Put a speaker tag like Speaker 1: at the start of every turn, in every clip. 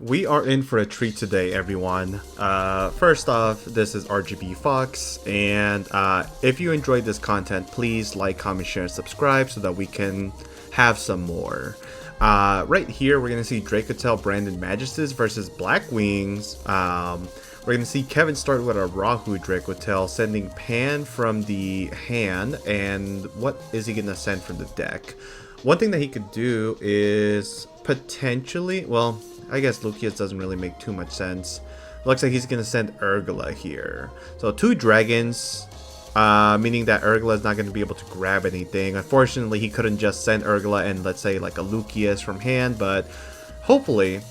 Speaker 1: We are in for a treat today, everyone. First off, this is RGB Fox, and if you enjoyed this content, please like, comment, share, and subscribe so that we can have some more. Right here, we're going to see Dracotail, Brandon, Magistus versus Blackwings. We're going to see Kevin start with a Rahu Dracotail, sending Pan from the hand, and what is he going to send from the deck? One thing that he could do is potentially, well, I guess Lucius doesn't really make too much sense. Looks like he's going to send Urgla here. So 2 dragons, meaning that Urgla is not going to be able to grab anything. Unfortunately, he couldn't just send Urgla and let's say like a Lucius from hand, but hopefully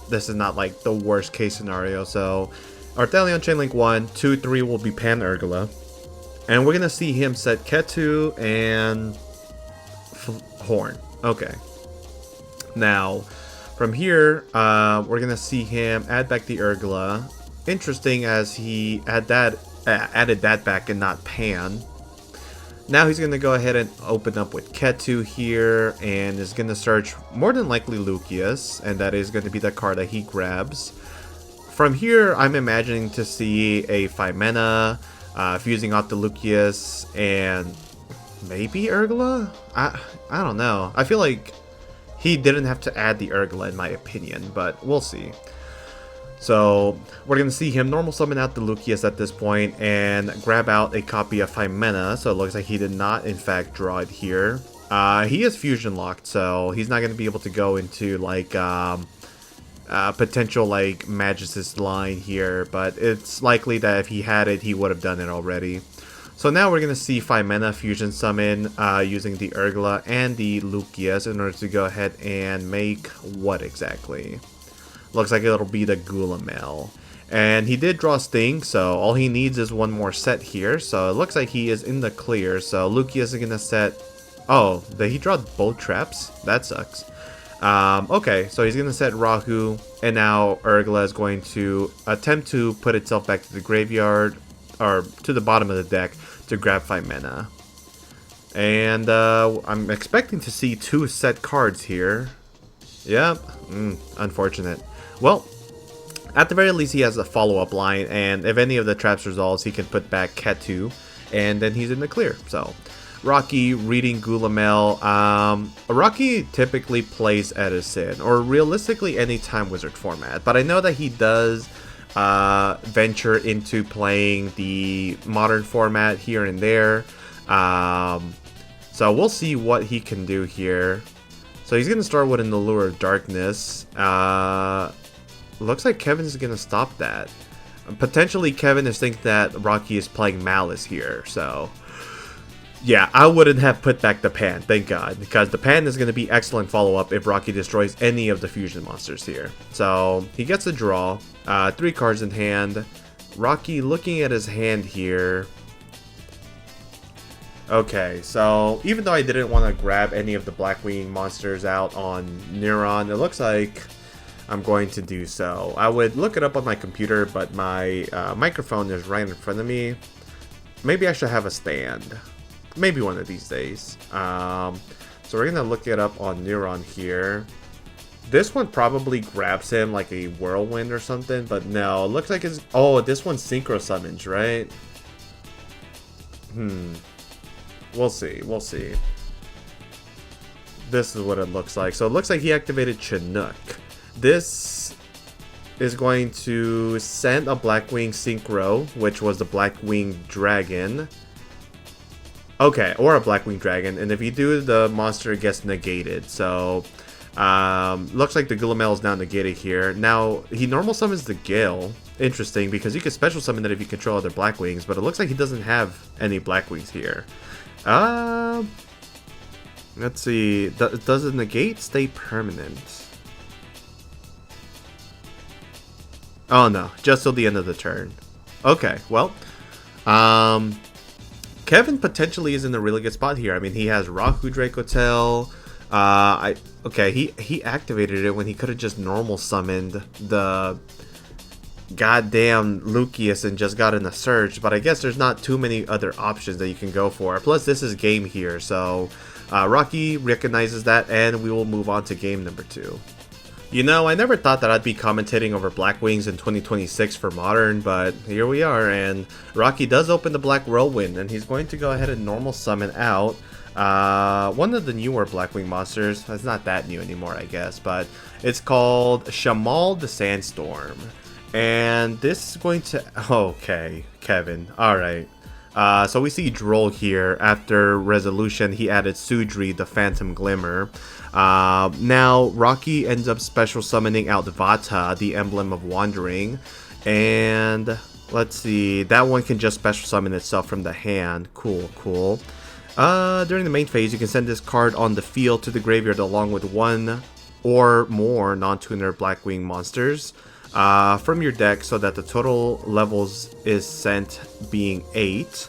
Speaker 1: this is not like the worst case scenario. So Arthelion Chainlink 1, 2, 3 will be Pan Urgla. And we're going to see him set Ketu and Horn. Okay. Now, from here, we're going to see him add back the Urgla. Interesting as he added that back and not Pan. Now he's going to go ahead and open up with Ketu here and is going to search more than likely Lucius, and that is going to be the card that he grabs. From here, I'm imagining to see a 5-mana, fusing off the Lucius and maybe Urgla? I don't know. I feel like he didn't have to add the Urgla in my opinion, but we'll see. So we're going to see him normal summon out the Lucius at this point and grab out a copy of 5 mana. So it looks like he did not in fact draw it here. He is fusion locked, so he's not going to be able to go into like potential like Magistus line here, but it's likely that if he had it, he would have done it already. So now we're going to see 5 mana fusion summon using the Urgla and the Lucius in order to go ahead and make what exactly? Looks like it'll be the Gulamel. And he did draw Sting, so all he needs is one more set here. So it looks like he is in the clear. So Lucius is going to set... Oh, did he draw both traps? That sucks. Okay, so he's going to set Rahu, and now Urgla is going to attempt to put itself back to the graveyard, or to the bottom of the deck, to grab 5 mana. And I'm expecting to see 2 set cards here. Yep, unfortunate. Well, at the very least he has a follow-up line, and if any of the traps resolves, he can put back Ketu, and then he's in the clear. So, Rocky reading Gulamel. Rocky typically plays Edison, or realistically any Time Wizard format, but I know that he does venture into playing the modern format here and there. So we'll see what he can do here. So he's going to start with an Allure of Darkness. Looks like Kevin's going to stop that. Potentially Kevin is thinking that Rocky is playing Malice here. So yeah, I wouldn't have put back the Pan, thank God, because the Pan is going to be excellent follow-up if Rocky destroys any of the fusion monsters here. So he gets a draw, 3 cards in hand. Rocky looking at his hand here. Okay, so even though I didn't want to grab any of the Blackwing monsters out on Neuron, it looks like I'm going to do so. I would look it up on my computer, but my microphone is right in front of me. Maybe I should have a stand. Maybe one of these days. So we're going to look it up on Neuron here. This one probably grabs him like a Whirlwind or something, but no. It looks like it's... Oh, this one Synchro Summons, right? We'll see. We'll see. This is what it looks like. So it looks like he activated Chinook. This is going to send a Blackwing Synchro, which was the Blackwing Dragon. Okay, or a Blackwing Dragon, and if you do, the monster gets negated. So, looks like the Gulamel is now negated here. Now, he normal summons the Gale. Interesting, because you can special summon it if you control other Blackwings, but it looks like he doesn't have any Blackwings here. Let's see. Does the negate stay permanent? Oh no, just till the end of the turn. Okay, well, Kevin potentially is in a really good spot here. I mean, he has Rahu Dracotail. Okay, he activated it when he could have just normal summoned the goddamn Lucius and just got in a search, but I guess there's not too many other options that you can go for. Plus, this is game here, so Rocky recognizes that, and we will move on to game number 2. You know, I never thought that I'd be commentating over Blackwings in 2026 for Modern, but here we are, and Rocky does open the Black Whirlwind, and he's going to go ahead and normal summon out one of the newer Blackwing monsters. It's not that new anymore, I guess, but it's called Shamal the Sandstorm. And this is going to... Okay, Kevin. Alright. So we see Droll here. After resolution, he added Sudri, the Phantom Glimmer. Now, Rocky ends up special summoning out Vata, the Emblem of Wandering. And let's see, that one can just special summon itself from the hand. Cool, cool. During the main phase, you can send this card on the field to the graveyard along with one or more non-tuner Blackwing monsters from your deck, so that the total levels is sent being 8.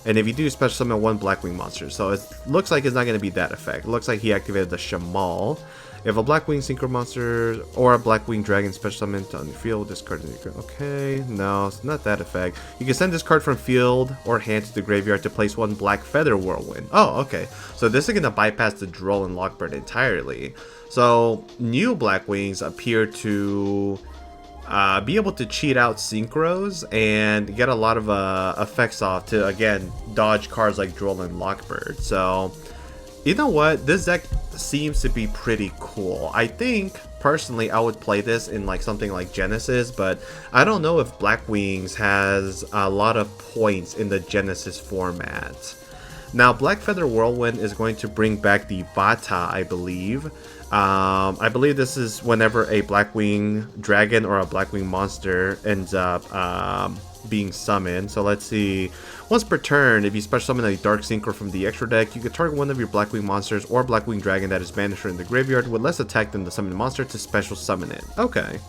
Speaker 1: And if you do special summon one Blackwing monster, so it looks like it's not going to be that effect. It looks like he activated the Shamal. If a Blackwing Synchro monster or a Blackwing Dragon special summoned on the field, discard it. Okay, no, it's not that effect. You can send this card from field or hand to the graveyard to place one Black Feather Whirlwind. Oh, okay. So this is going to bypass the Droll and Lockbird entirely. So new Blackwings appear to be able to cheat out synchros and get a lot of effects off to, again, dodge cards like Droll and Lockbird. So, you know what? This deck seems to be pretty cool. I think, personally, I would play this in like something like Genesis, but I don't know if Blackwings has a lot of points in the Genesis format. Now, Black Feather Whirlwind is going to bring back the Vata, I believe. I believe this is whenever a Blackwing Dragon or a Blackwing monster ends up being summoned. So let's see. Once per turn, if you special summon a Dark Synchro from the extra deck, you can target one of your Blackwing monsters or Blackwing Dragon that is banished in the graveyard with less attack than the summoned monster to special summon it. Okay.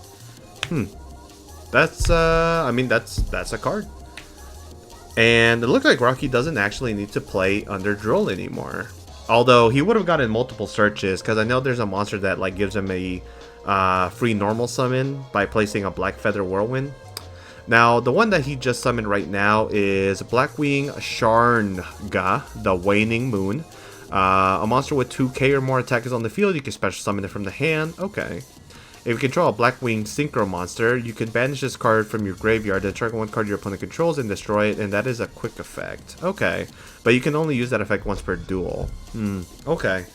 Speaker 1: That's, I mean, that's a card. And it looks like Rocky doesn't actually need to play under Droll anymore. Although he would have gotten multiple searches, because I know there's a monster that like gives him a free normal summon by placing a Black Feather Whirlwind. Now, the one that he just summoned right now is Blackwing Sharnga, the Waning Moon. A monster with 2k or more attack is on the field. You can special summon it from the hand. Okay. If you control a Blackwing Synchro monster, you can banish this card from your graveyard, then target one card your opponent controls and destroy it, and that is a quick effect. Okay. But you can only use that effect once per duel. Okay.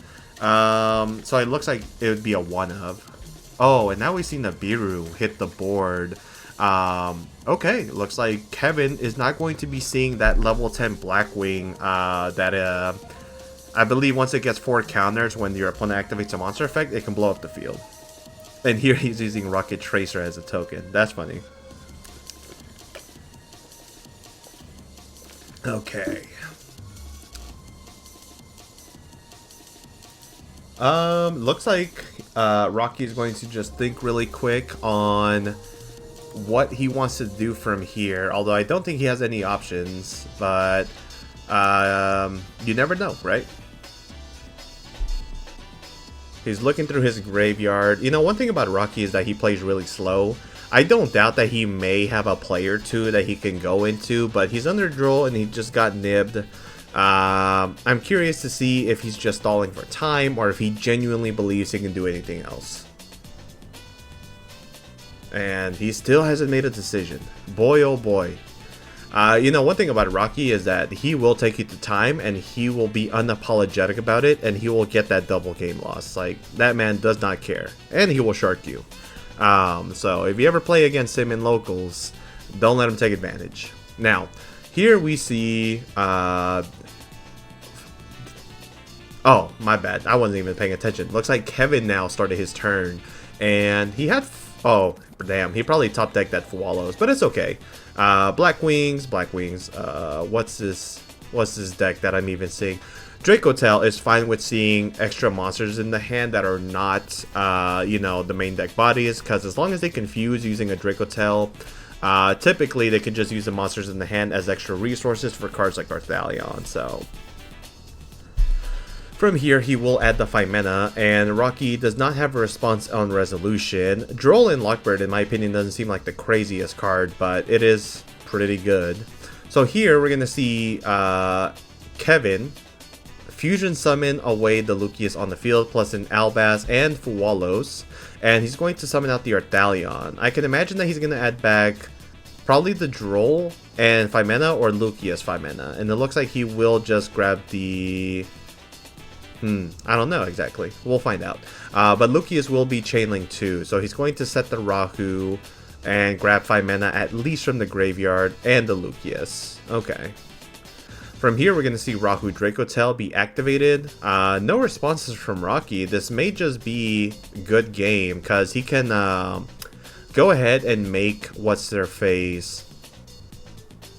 Speaker 1: So it looks like it would be a one-of. Oh, and now we've seen Nibiru hit the board. Okay, looks like Kevin is not going to be seeing that level 10 Blackwing that I believe once it gets 4 counters when your opponent activates a monster effect, it can blow up the field. And here he's using Rocket Tracer as a token. That's funny. Okay. Looks like Rocky is going to just think really quick on what he wants to do from here. Although I don't think he has any options, but you never know, right? He's looking through his graveyard. You know, one thing about Rocky is that he plays really slow. I don't doubt that he may have a play or two that he can go into, but he's under Droll and he just got nibbed. I'm curious to see if he's just stalling for time or if he genuinely believes he can do anything else. And he still hasn't made a decision. Boy, oh boy. You know, one thing about Rocky is that he will take you to time and he will be unapologetic about it and he will get that double game loss. Like, that man does not care. And he will shark you. So if you ever play against him in locals, don't let him take advantage. Now, here we see... oh, my bad. I wasn't even paying attention. Looks like Kevin now started his turn. And he had... Oh, damn. He probably top decked that Wallows, but it's okay. Blackwings. What's this deck that I'm even seeing? Dracotail is fine with seeing extra monsters in the hand that are not, you know, the main deck bodies, because as long as they confuse using a Dracotail, typically they can just use the monsters in the hand as extra resources for cards like Arthalion, so... From here, he will add the 5 mana, and Rocky does not have a response on resolution. Droll and Lockbird, in my opinion, doesn't seem like the craziest card, but it is pretty good. So here, we're going to see Kevin fusion summon away the Lucius on the field, plus an Albaz and Fuwalos. And he's going to summon out the Arthalion. I can imagine that he's going to add back probably the Droll and 5 mana, or Lucius 5 mana. And it looks like he will just grab the... I don't know exactly. We'll find out. But Lucius will be Chainlink too. So he's going to set the Rahu and grab 5 mana at least from the graveyard and the Lucius. Okay. From here, we're going to see Rahu Dracotail be activated. No responses from Rocky. This may just be good game because he can go ahead and make what's-their-face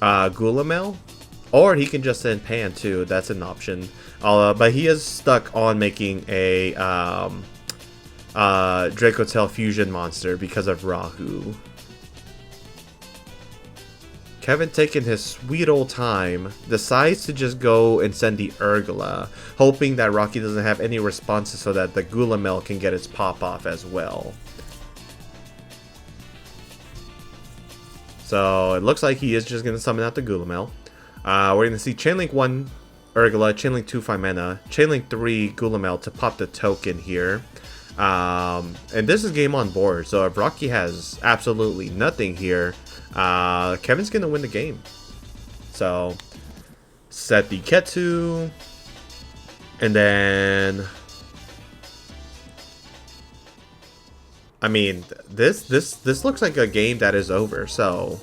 Speaker 1: Gulamel. Or he can just send Pan too. That's an option. But he is stuck on making a Dracotail fusion monster because of Rahu. Kevin, taking his sweet old time, decides to just go and send the Urgula, hoping that Rocky doesn't have any responses so that the Gulamel can get its pop-off as well. So it looks like he is just going to summon out the Gulamel. We're going to see Chainlink 1 Urgula, Chainlink 2 5 mana, Chainlink 3 Gulamel to pop the token here. And this is game on board, so if Rocky has absolutely nothing here, Kevin's gonna win the game. So set the Ketsu, and then I mean this looks like a game that is over. So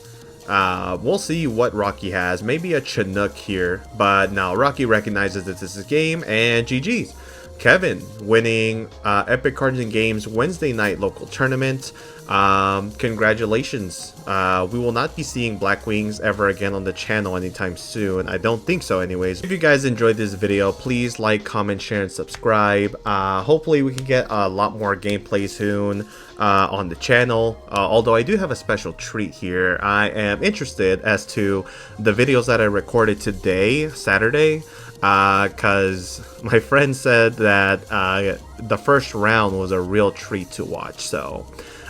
Speaker 1: we'll see what Rocky has. Maybe a Chinook here, but now Rocky recognizes that this is a game, and GG's. Kevin winning Epik Cards and Games Wednesday night local tournament. Congratulations. We will not be seeing Blackwings ever again on the channel anytime soon. I don't think so anyways. If you guys enjoyed this video, please like, comment, share, and subscribe. Hopefully we can get a lot more gameplay soon on the channel. Although I do have a special treat here. I am interested as to the videos that I recorded today, Saturday. Because my friend said that the first round was a real treat to watch, so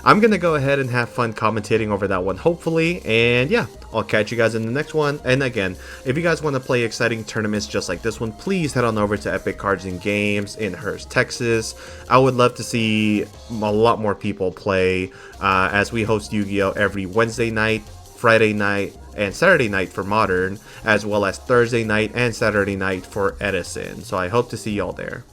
Speaker 1: I'm gonna go ahead and have fun commentating over that one, hopefully. And yeah, I'll catch you guys in the next one. And again, if you guys want to play exciting tournaments just like this one, please head on over to Epik Cards and Games in Hearst, Texas. I would love to see a lot more people play as we host Yu-Gi-Oh! Every Wednesday night, Friday night, and Saturday night for Modern, as well as Thursday night and Saturday night for Edison. So I hope to see y'all there.